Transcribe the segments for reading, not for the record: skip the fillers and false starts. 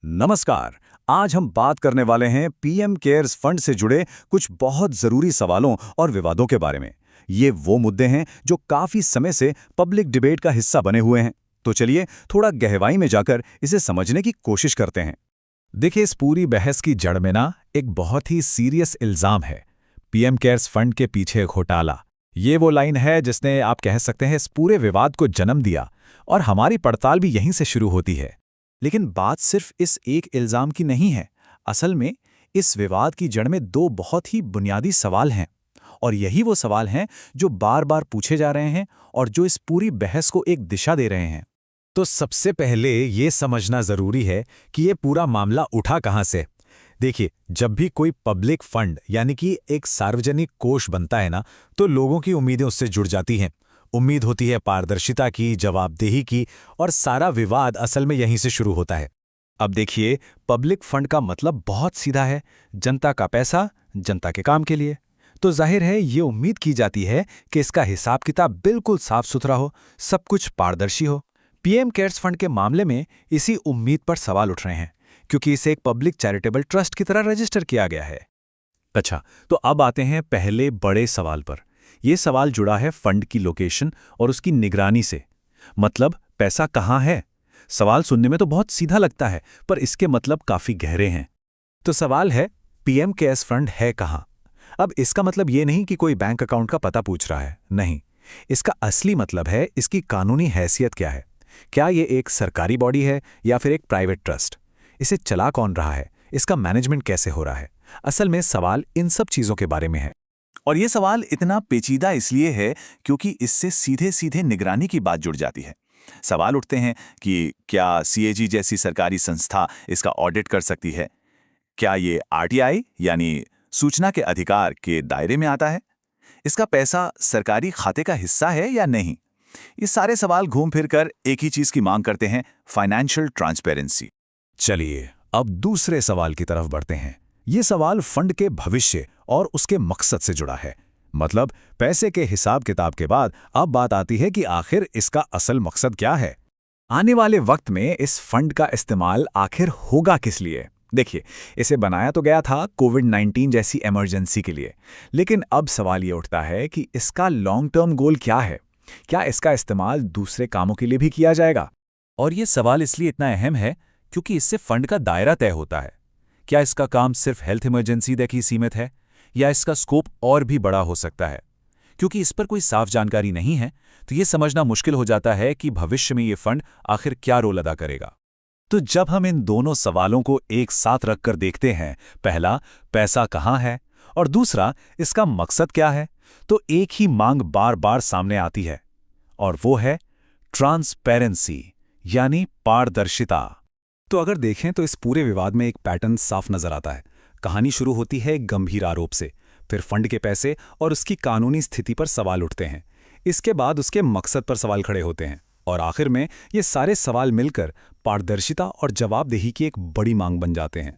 नमस्कार। आज हम बात करने वाले हैं पीएम केयर्स फंड से जुड़े कुछ बहुत जरूरी सवालों और विवादों के बारे में। ये वो मुद्दे हैं जो काफी समय से पब्लिक डिबेट का हिस्सा बने हुए हैं। तो चलिए थोड़ा गहराई में जाकर इसे समझने की कोशिश करते हैं। देखिए, इस पूरी बहस की जड़ में ना एक बहुत ही सीरियस इल्जाम है। पीएम केयर्स फंड के पीछे घोटाला। ये वो लाइन है जिसने, आप कह सकते हैं, इस पूरे विवाद को जन्म दिया और हमारी पड़ताल भी यहीं से शुरू होती है। लेकिन बात सिर्फ इस एक इल्जाम की नहीं है। असल में इस विवाद की जड़ में दो बहुत ही बुनियादी सवाल हैं, और यही वो सवाल हैं जो बार बार पूछे जा रहे हैं और जो इस पूरी बहस को एक दिशा दे रहे हैं। तो सबसे पहले ये समझना जरूरी है कि ये पूरा मामला उठा कहाँ से। देखिए, जब भी कोई पब्लिक फंड यानी कि एक सार्वजनिक कोष बनता है ना, तो लोगों की उम्मीदें उससे जुड़ जाती हैं। उम्मीद होती है पारदर्शिता की, जवाबदेही की, और सारा विवाद असल में यहीं से शुरू होता है। अब देखिए, पब्लिक फंड का मतलब बहुत सीधा है, जनता का पैसा जनता के काम के लिए। तो जाहिर है ये उम्मीद की जाती है कि इसका हिसाब किताब बिल्कुल साफ सुथरा हो, सब कुछ पारदर्शी हो। पीएम केयर्स फंड के मामले में इसी उम्मीद पर सवाल उठ रहे हैं, क्योंकि इसे एक पब्लिक चैरिटेबल ट्रस्ट की तरह रजिस्टर किया गया है। अच्छा, तो अब आते हैं पहले बड़े सवाल पर। यह सवाल जुड़ा है फंड की लोकेशन और उसकी निगरानी से। मतलब, पैसा कहाँ है? सवाल सुनने में तो बहुत सीधा लगता है, पर इसके मतलब काफी गहरे हैं। तो सवाल है, पीएम केयर्स फंड है कहाँ? अब इसका मतलब ये नहीं कि कोई बैंक अकाउंट का पता पूछ रहा है, नहीं। इसका असली मतलब है इसकी कानूनी हैसियत क्या है। क्या ये एक सरकारी बॉडी है या फिर एक प्राइवेट ट्रस्ट? इसे चला कौन रहा है? इसका मैनेजमेंट कैसे हो रहा है? असल में सवाल इन सब चीजों के बारे में है। और ये सवाल इतना पेचीदा इसलिए है क्योंकि इससे सीधे सीधे निगरानी की बात जुड़ जाती है। सवाल उठते हैं कि क्या सीएजी जैसी सरकारी संस्था इसका ऑडिट कर सकती है? क्या ये आरटीआई यानी सूचना के अधिकार के दायरे में आता है? इसका पैसा सरकारी खाते का हिस्सा है या नहीं? ये सारे सवाल घूम फिर कर एक ही चीज की मांग करते हैं, फाइनेंशियल ट्रांसपेरेंसी। चलिए, अब दूसरे सवाल की तरफ बढ़ते हैं। ये सवाल फंड के भविष्य और उसके मकसद से जुड़ा है। मतलब, पैसे के हिसाब किताब के बाद अब बात आती है कि आखिर इसका असल मकसद क्या है। आने वाले वक्त में इस फंड का इस्तेमाल आखिर होगा किस लिए? देखिए, इसे बनाया तो गया था कोविड-19 जैसी इमरजेंसी के लिए, लेकिन अब सवाल ये उठता है कि इसका लॉन्ग टर्म गोल क्या है? क्या इसका इस्तेमाल दूसरे कामों के लिए भी किया जाएगा? और ये सवाल इसलिए इतना अहम है क्योंकि इससे फंड का दायरा तय होता है। क्या इसका काम सिर्फ हेल्थ इमरजेंसी तक ही सीमित है, या इसका स्कोप और भी बड़ा हो सकता है? क्योंकि इस पर कोई साफ जानकारी नहीं है, तो ये समझना मुश्किल हो जाता है कि भविष्य में ये फंड आखिर क्या रोल अदा करेगा। तो जब हम इन दोनों सवालों को एक साथ रखकर देखते हैं, पहला, पैसा कहाँ है, और दूसरा, इसका मकसद क्या है, तो एक ही मांग बार बार सामने आती है, और वो है ट्रांसपेरेंसी, यानी पारदर्शिता। तो अगर देखें तो इस पूरे विवाद में एक पैटर्न साफ नजर आता है। कहानी शुरू होती है एक गंभीर आरोप से, फिर फंड के पैसे और उसकी कानूनी स्थिति पर सवाल उठते हैं। इसके बाद उसके मकसद पर सवाल खड़े होते हैं, और आखिर में ये सारे सवाल मिलकर पारदर्शिता और जवाबदेही की एक बड़ी मांग बन जाते हैं।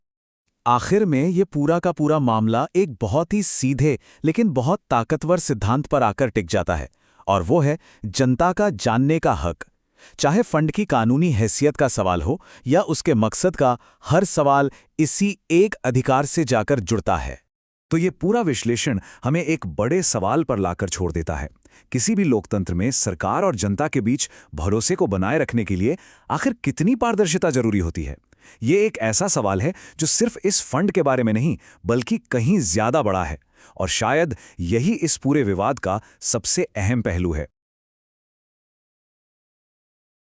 आखिर में ये पूरा का पूरा मामला एक बहुत ही सीधे लेकिन बहुत ताकतवर सिद्धांत पर आकर टिक जाता है, और वो है जनता का जानने का हक। चाहे फंड की कानूनी हैसियत का सवाल हो या उसके मकसद का, हर सवाल इसी एक अधिकार से जाकर जुड़ता है। तो ये पूरा विश्लेषण हमें एक बड़े सवाल पर लाकर छोड़ देता है। किसी भी लोकतंत्र में सरकार और जनता के बीच भरोसे को बनाए रखने के लिए आखिर कितनी पारदर्शिता जरूरी होती है? ये एक ऐसा सवाल है जो सिर्फ इस फंड के बारे में नहीं, बल्कि कहीं ज्यादा बड़ा है, और शायद यही इस पूरे विवाद का सबसे अहम पहलू है।